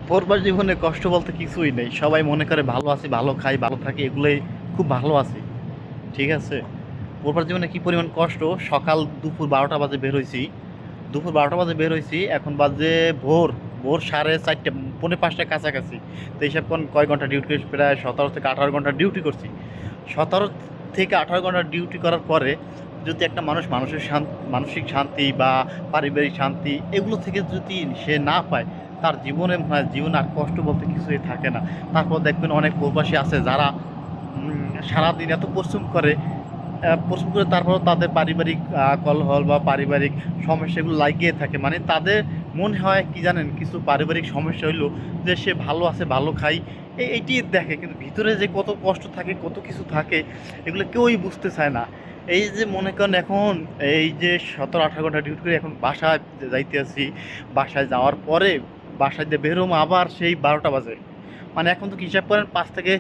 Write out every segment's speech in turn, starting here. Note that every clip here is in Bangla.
পড়বার জীবনে কষ্ট বলতে কিছুই নেই। সবাই মনে করে ভালো আছি, ভালো খাই, ভালো থাকি, এগুলোই খুব ভালো আছি। ঠিক আছে? পড়বার জীবনে কি পরিমাণ কষ্ট! সকাল দুপুর ১২টা বাজে বের হইছি। দুপুর ১২টা বাজে বের হইছি, এখন বাজে ভোর, ভোর ৪:৩০, পৌনে ৫টার কাছাকাছি। তো হিসাব করুন কয় ঘন্টা ডিউটি করছি, প্রায় ১৭ থেকে ১৮ ঘন্টা ডিউটি করছি। ১৭ থেকে ১৮ ঘন্টা ডিউটি করার পরে যদি একটা মানুষ মানসিক শান্তি বা পারিবারিক শান্তি এগুলো থেকে যদি সে না পায়, তার জীবনে মনে হয় জীবনে আর কষ্ট বলতে কিছুই থাকে না। তারপর দেখবেন অনেক প্রবাসী আছে যারা সারাদিন এত পরিশ্রম করে তারপরেও তাদের পারিবারিক কলহল বা পারিবারিক সমস্যাগুলো লাগিয়ে থাকে। মানে তাদের মনে হয় কি জানেন, কিছু পারিবারিক সমস্যা হইলো যে সে ভালো আছে, ভালো খাই, এইটি দেখে, কিন্তু ভিতরে যে কত কষ্ট থাকে, কত কিছু থাকে, এগুলো কেউই বুঝতে চায় না। এই যে মনে করেন এখন এই যে ১৭-১৮ ঘন্টা ডিউটি করে এখন বাসায় যাইতে আছি, বাসায় যাওয়ার পরে বাসায় দিয়ে বেরোম আবার সেই ১২টা বাজে। মানে এখন তো হিসাব করেন ৫ থেকে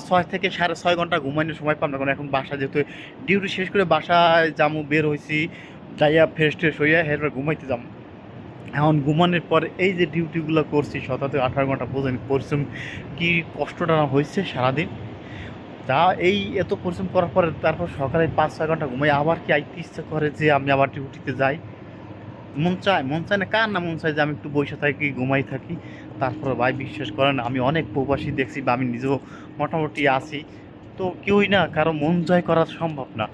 ৬ থেকে ৬.৫ ঘন্টা ঘুমানোর সময় পাম না। কারণ এখন বাসায় যেহেতু ডিউটি শেষ করে বাসায় যামু, বের হইছি, যাইয়া ফ্রেশ হইয়া এরপর ঘুমাইতে যামু। এখন ঘুমানোর পর এই যে ডিউটিগুলো করছি ১৭ থেকে ১৮ ঘন্টা, বোঝেন পরিশ্রম কি কষ্টটা না হয়েছে সারাদিন। যা এই এত পরিশ্রম করার পরে তারপর সকালে ৫-৬ ঘন্টা ঘুমাই, আবার কি আইতে ইচ্ছা করে যে আমি আবার ডিউটিতে যাই। মন চায় না, কার না মন চায় যে আমি একটু বইসা থাকি, ঘুমাই থাকি। তারপরে ভাই বিশ্বাস করেন আমি অনেক প্রবাসী দেখছি বা আমি নিজেও মোটামুটি আছি। তো কেউই না কারো মন জয় করা সম্ভব না।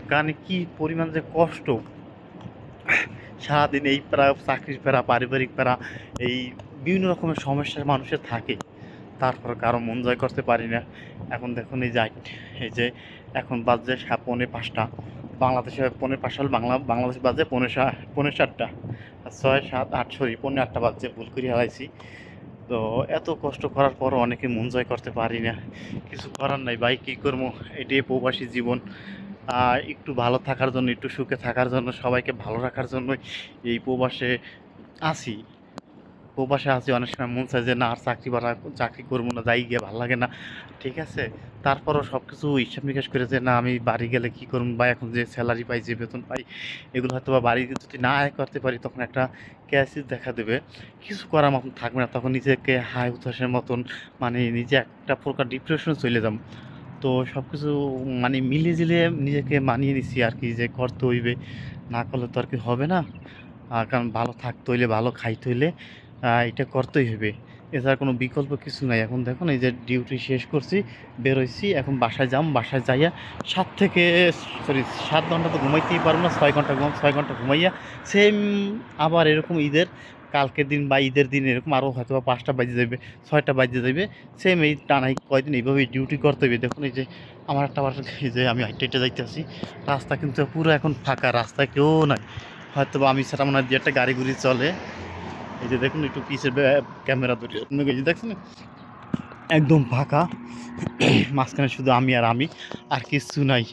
কারণ কি পরিমাণ যে কষ্ট! সারাদিন এই চাকরির প্যারা, পারিবারিক প্যারা, এই বিভিন্ন রকমের সমস্যা মানুষের থাকে। তারপর কারো মন জয় করতে পারি না। এখন দেখুন এই যে এখন বাজে পৌনে ৫টা। বাংলাদেশে পৌনে ৫ সাল, বাংলাদেশ বাজে পৌনে ৭টা। আর ৬, ৭, ৮, সরি পৌনে ৮টা বাজছে, ভুল করে হারাইছি। তো এত কষ্ট করার পরও অনেকে মন জয় করতে পারি না। কিছু করার নাই ভাই, কী করবো? এটাই প্রবাসী জীবন। একটু ভালো থাকার জন্য, একটু সুখে থাকার জন্য, সবাইকে ভালো রাখার জন্যই এই প্রবাসে আছি। প্রবাসে আছি, অনেক সময় মন চায় যে না আর চাকরি করবো না, যাই গিয়ে ভালো লাগে না। ঠিক আছে? তারপরও সব কিছু হিসাব নিকাশ করে যে না আমি বাড়ি গেলে কী করবো, বা এখন যে স্যালারি পাই, যে বেতন পাই, এগুলো হয়তো বা বাড়ি যদি না আয় করতে পারি তখন একটা ক্রাইসিস দেখা দেবে। কিছু করার মতন থাকবে না, তখন নিজেকে হায় হুতাশের মতন, মানে নিজে একটা প্রকার ডিপ্রেশনে চলে যাবো। তো সব কিছু মানে মিলিয়ে ঝিলিয়ে নিজেকে মানিয়ে নিছি আর কি, যে করতে হইবে, না করলে তো আর কি হবে না। কারণ ভালো থাকতে হইলে, ভালো খাইতে হইলে এটা করতেই হবে। এছাড়া কোনো বিকল্প কিছু নাই। এখন দেখুন এই যে ডিউটি শেষ করছি, বের হইছি, এখন বাসায় যাম। বাসায় যাইয়া ৭ থেকে ৭ ঘন্টা তো ঘুমাইতেই পারবো না, ৬ ঘন্টা ঘুমাম, ৬ ঘন্টা ঘুমাইয়া সেম আবার এরকম কালকের দিন বা ঈদের দিন এরকম আরও হয়তোবা ৫টা বাজে যাইবে, ৬টা বাজে যাইবে। সেম এই টানা কয়দিন এইভাবেই ডিউটি করতে হবে। দেখুন এই যে আমার একটা আবার এই যে আমি হাইটে হেঁটে যাইতেছি, রাস্তা কিন্তু পুরো এখন ফাঁকা, রাস্তায় কেউ নাই। হয়তোবা আমি ছাড়া মনে হয় দু একটা গাড়ি গুড়ি চলে। এই যে দেখুন একটু পিছের ক্যামেরা ধরে এই যে দেখছেন একদম ফাঁকা, মাঝখানে শুধু আমি আর কিচ্ছু নাই।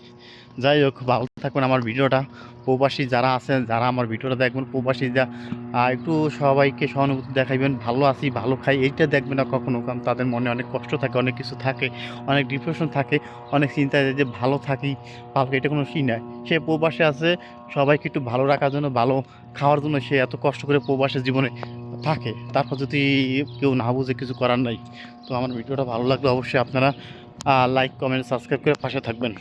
যাই হোক, ভালো থাকবেন। আমার ভিডিওটা প্রবাসী যারা আছেন, যারা আমার ভিডিওটা দেখবেন, প্রবাসী যা একটু সবাইকে সহানুভূতি দেখাইবেন। ভালো আছি, ভালো খাই, এইটা দেখবেন না কখনো। কারণ তাদের মনে অনেক কষ্ট থাকে, অনেক কিছু থাকে, অনেক ডিপ্রেশন থাকে, অনেক চিন্তায় যে ভালো থাকি, ভালো এটা কোনো নয়। সে প্রবাসে আছে, সবাইকে একটু ভালো রাখার জন্য, ভালো খাওয়ার জন্য সে এত কষ্ট করে প্রবাসের জীবনে থাকে। তারপর যদি কেউ না বুঝে, কিছু করার নাই। তো আমার ভিডিওটা ভালো লাগলে অবশ্যই আপনারা লাইক, কমেন্ট, সাবস্ক্রাইব করে পাশে থাকবেন।